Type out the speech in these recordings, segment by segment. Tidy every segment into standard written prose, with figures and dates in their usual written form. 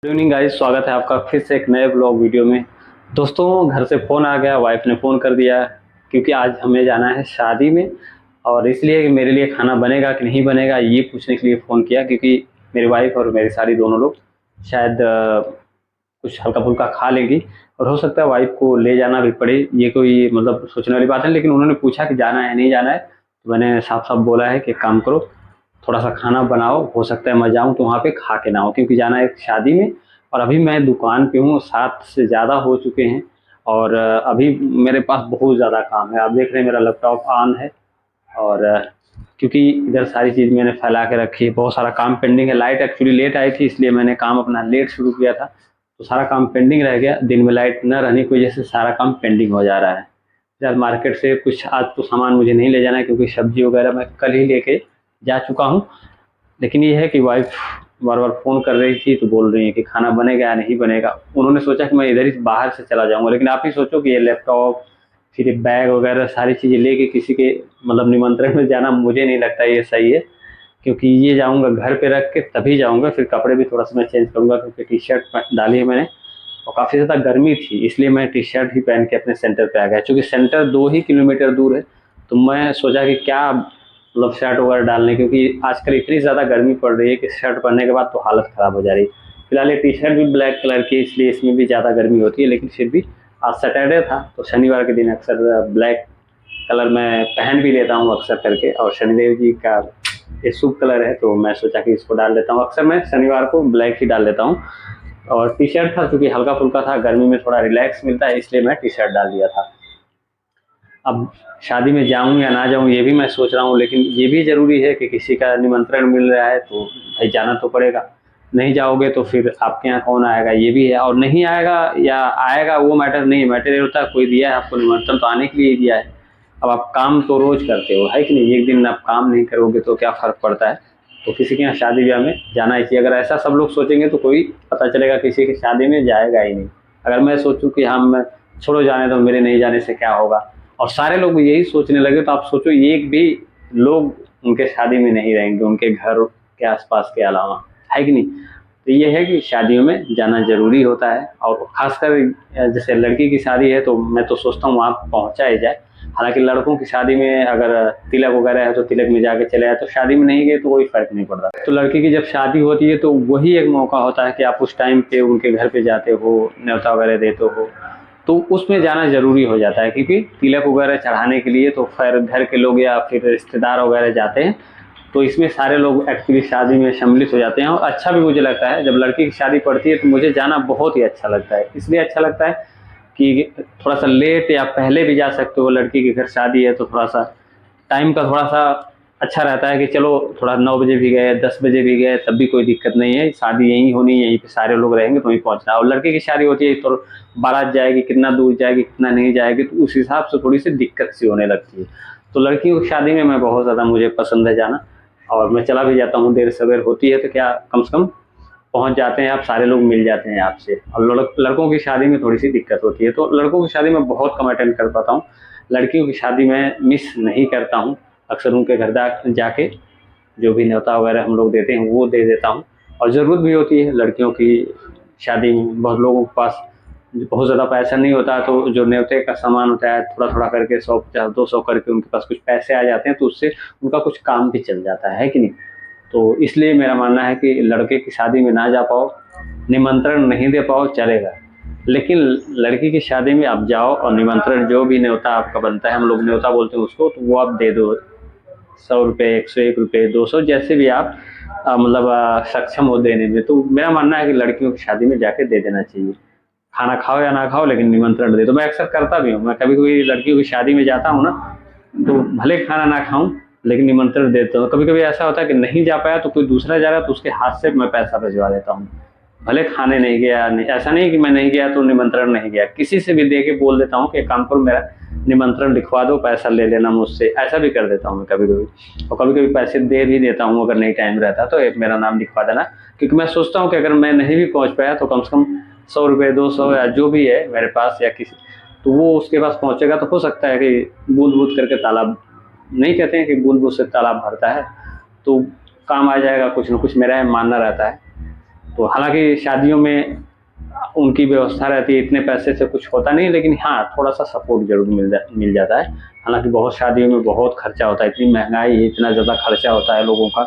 Good evening guys, स्वागत है आपका फिर से एक नए ब्लॉग वीडियो में। दोस्तों, घर से फ़ोन आ गया, वाइफ ने फ़ोन कर दिया क्योंकि आज हमें जाना है शादी में। और इसलिए कि मेरे लिए खाना बनेगा कि नहीं बनेगा ये पूछने के लिए फ़ोन किया, क्योंकि मेरी वाइफ और मेरी साली दोनों लोग शायद कुछ हल्का-फुल्का खा लेंगी और हो सकता है वाइफ को ले जाना भी पड़े। ये कोई मतलब सोचने वाली बात है, लेकिन उन्होंने पूछा कि जाना है नहीं जाना है, तो मैंने साफ-साफ बोला है कि एक काम करो, थोड़ा-सा खाना बनाओ, हो सकता है मैं जाऊँ तो वहाँ पे खा के ना आऊँ, क्योंकि जाना है एक शादी में। और अभी मैं दुकान पे हूँ, 7 से ज़्यादा हो चुके हैं और अभी मेरे पास बहुत ज़्यादा काम है। आप देख रहे हैं मेरा लैपटॉप ऑन है और क्योंकि इधर सारी चीज़ मैंने फैला के रखी है, बहुत सारा काम पेंडिंग है। लाइट एक्चुअली लेट आई थी, इसलिए मैंने काम अपना लेट शुरू किया था, तो सारा काम पेंडिंग रह गया। दिन में लाइट न रहने की वजह से सारा काम पेंडिंग हो जा रहा है। फिलहाल मार्केट से कुछ आज तो सामान मुझे नहीं ले जाना है, क्योंकि सब्जी वगैरह मैं कल ही लेके जा चुका हूँ। लेकिन ये है कि वाइफ बार-बार फ़ोन कर रही थी, तो बोल रही हैं कि खाना बनेगा या नहीं बनेगा। उन्होंने सोचा कि मैं इधर ही बाहर से चला जाऊँगा, लेकिन आप ही सोचो कि ये लैपटॉप, फिर ये बैग वगैरह सारी चीज़ें लेके किसी के मतलब निमंत्रण में जाना मुझे नहीं लगता ये सही है। क्योंकि ये जाऊँगा घर पे रख के तभी जाऊँगा, फिर कपड़े भी थोड़ा-सा मैं चेंज करूँगा, क्योंकि टी-शर्ट डाली है मैंने और काफ़ी ज़्यादा गर्मी थी, इसलिए मैं टी-शर्ट ही पहन के अपने सेंटर पे आ गया। चूँकि सेंटर 2 ही किलोमीटर दूर है, तो मैं सोचा कि क्या मतलब शर्ट वगैरह डालने, क्योंकि आजकल इतनी ज़्यादा गर्मी पड़ रही है कि शर्ट पहनने के बाद तो हालत ख़राब हो जा रही है। फिलहाल ये टी-शर्ट भी ब्लैक कलर की है, इसलिए इसमें भी ज़्यादा गर्मी होती है, लेकिन फिर भी आज सैटरडे था, तो शनिवार के दिन अक्सर ब्लैक कलर मैं पहन भी लेता हूँ अक्सर करके, और शनिदेव जी का ये शुभ कलर है, तो मैं सोचा कि इसको डाल लेता हूँ। अक्सर मैं शनिवार को ब्लैक ही डाल लेता हूँ। और टी-शर्ट था, चूँकि हल्का-फुल्का था, गर्मी में थोड़ा रिलैक्स मिलता है, इसलिए मैं टी-शर्ट डाल दिया था। अब शादी में जाऊँ या ना जाऊँ ये भी मैं सोच रहा हूँ, लेकिन ये भी ज़रूरी है कि किसी का निमंत्रण मिल रहा है तो भाई जाना तो पड़ेगा। नहीं जाओगे तो फिर आपके यहाँ कौन आएगा, ये भी है। और नहीं आएगा या आएगा वो मैटर नहीं है, मैटर ये होता है कोई दिया है आपको निमंत्रण तो आने के लिए ही दिया है। अब आप काम तो रोज़ करते हो, है कि नहीं? एक दिन आप काम नहीं करोगे तो क्या फ़र्क पड़ता है? तो किसी के यहाँ शादी-ब्याह में जाना ही चाहिए। अगर ऐसा सब लोग सोचेंगे तो कोई पता चलेगा किसी की शादी में जाएगा ही नहीं। अगर मैं सोचूँ कि हाँ, मैं छोड़ो जाने दो, मेरे नहीं जाने से क्या होगा, और सारे लोग यही सोचने लगे, तो आप सोचो एक भी लोग उनके शादी में नहीं रहेंगे, उनके घर के आस-पास के अलावा, है कि नहीं? तो ये है कि शादियों में जाना ज़रूरी होता है, और ख़ासकर जैसे लड़की की शादी है तो मैं तो सोचता हूँ वहाँ पहुँचा ही जाए। हालाँकि लड़कों की शादी में अगर तिलक वगैरह है तो तिलक में जाके चले आए, तो शादी में नहीं गए तो कोई फ़र्क नहीं पड़ता। तो लड़की की जब शादी होती है तो वही एक मौका होता है कि आप उस टाइम पे उनके घर पे जाते हो, न्योता वगैरह देते हो, तो उसमें जाना ज़रूरी हो जाता है, क्योंकि तिलक वगैरह चढ़ाने के लिए तो खैर घर के लोग या फिर रिश्तेदार वगैरह जाते हैं। तो इसमें सारे लोग एक्चुअली शादी में सम्मिलित हो जाते हैं, और अच्छा भी मुझे लगता है। जब लड़की की शादी पड़ती है तो मुझे जाना बहुत ही अच्छा लगता है। इसलिए अच्छा लगता है कि थोड़ा-सा लेट या पहले भी जा सकते हो, लड़की के घर शादी है तो थोड़ा-सा टाइम का थोड़ा-सा अच्छा रहता है कि चलो थोड़ा 9 बजे भी गए, 10 बजे भी गए, तब भी कोई दिक्कत नहीं है, शादी यहीं होनी है, यहीं पे सारे लोग रहेंगे तो वहीं पहुँचना है। और लड़के की शादी होती है तो बारात जाएगी, कितना दूर जाएगी, कितना नहीं जाएगी, तो उस हिसाब से थोड़ी-सी दिक्कत सी होने लगती है। तो लड़कियों की शादी में मैं बहुत ज़्यादा मुझे पसंद है जाना, और मैं चला भी जाता हूँ। देर-सवेर होती है तो क्या कम से कम पहुँच जाते हैं आप, सारे लोग मिल जाते हैं आपसे। और लड़कों की शादी में थोड़ी-सी दिक्कत होती है, तो लड़कों की शादी में बहुत कम अटेंड कर पाता हूँ। लड़कियों की शादी में मिस नहीं करता हूँ, अक्सर उनके घर जाके जो भी न्योता वगैरह हम लोग देते हैं वो दे देता हूँ। और ज़रूरत भी होती है लड़कियों की शादी में, बहुत लोगों के पास बहुत ज़्यादा पैसा नहीं होता, तो जो न्योते का सामान होता है थोड़ा-थोड़ा करके 100-50-200 करके उनके पास कुछ पैसे आ जाते हैं, तो उससे उनका कुछ काम भी चल जाता है कि नहीं? तो इसलिए मेरा मानना है कि लड़के की शादी में ना जा पाओ, निमंत्रण नहीं दे पाओ, चलेगा। लेकिन लड़की की शादी में आप जाओ और निमंत्रण जो भी न्योता आपका बनता है, हम लोग न्योता बोलते हैं उसको, तो वो आप दे दो। ₹100, ₹101, 200 जैसे भी आप मतलब सक्षम हो देने में। तो मेरा मानना है कि लड़कियों की शादी में जाके दे देना चाहिए। खाना खाओ या ना खाओ, लेकिन निमंत्रण दे दो। मैं अक्सर करता भी हूँ, मैं कभी-कभी लड़कियों की शादी में जाता हूँ ना, तो भले खाना ना खाऊँ, लेकिन निमंत्रण देता हूँ। कभी-कभी ऐसा होता है कि नहीं जा पाया तो कोई दूसरा जा रहा है तो उसके हाथ से मैं पैसा भिजवा देता हूँ। भले खाने नहीं गया, ऐसा नहीं कि मैं नहीं गया तो निमंत्रण नहीं गया, किसी से भी दे के बोल देता हूँ कि एक काम करो मेरा निमंत्रण लिखवा दो, पैसा ले लेना मुझसे, ऐसा भी कर देता हूँ मैं कभी-कभी। और कभी-कभी पैसे दे भी देता हूँ, अगर नहीं टाइम रहता तो एक मेरा नाम लिखवा देना, क्योंकि मैं सोचता हूँ कि अगर मैं नहीं भी पहुँच पाया तो कम से कम ₹100, 200 या जो भी है मेरे पास या किसी, तो वो उसके पास पहुँचेगा तो हो सकता है कि बूँद-बूँद करके तालाब, नहीं कहते हैं कि बूँद-बूँद से तालाब भरता है, तो काम आ जाएगा कुछ न कुछ, मेरा ये मानना रहता है। तो हालांकि शादियों में उनकी व्यवस्था रहती है, इतने पैसे से कुछ होता नहीं, लेकिन हाँ थोड़ा सा सपोर्ट जरूर मिल जाता है। हालांकि बहुत शादियों में बहुत खर्चा होता है, इतनी महंगाई है, इतना ज़्यादा खर्चा होता है लोगों का,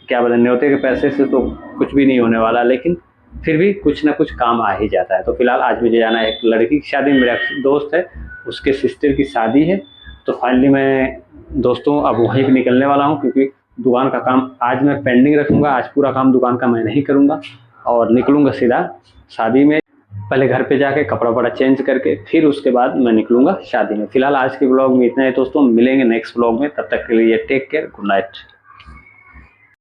क्या बताएं, न्योते के पैसे से तो कुछ भी नहीं होने वाला, लेकिन फिर भी कुछ ना कुछ काम आ ही जाता है। तो फिलहाल आज मुझे जाना है एक लड़की की शादी, मेरा दोस्त है उसके सिस्टर की शादी है, तो फाइनली मैं दोस्तों अब वहीं पर निकलने वाला हूँ, क्योंकि दुकान का काम आज मैं पेंडिंग रखूँगा, आज पूरा काम दुकान का मैं नहीं करूँगा और निकलूँगा सीधा शादी में। पहले घर पे जाके कपड़ा वपड़ा चेंज करके फिर उसके बाद मैं निकलूँगा शादी में। फिलहाल आज के ब्लॉग में इतना है दोस्तों, मिलेंगे नेक्स्ट ब्लॉग में, तब तक के लिए टेक केयर, गुड नाइट।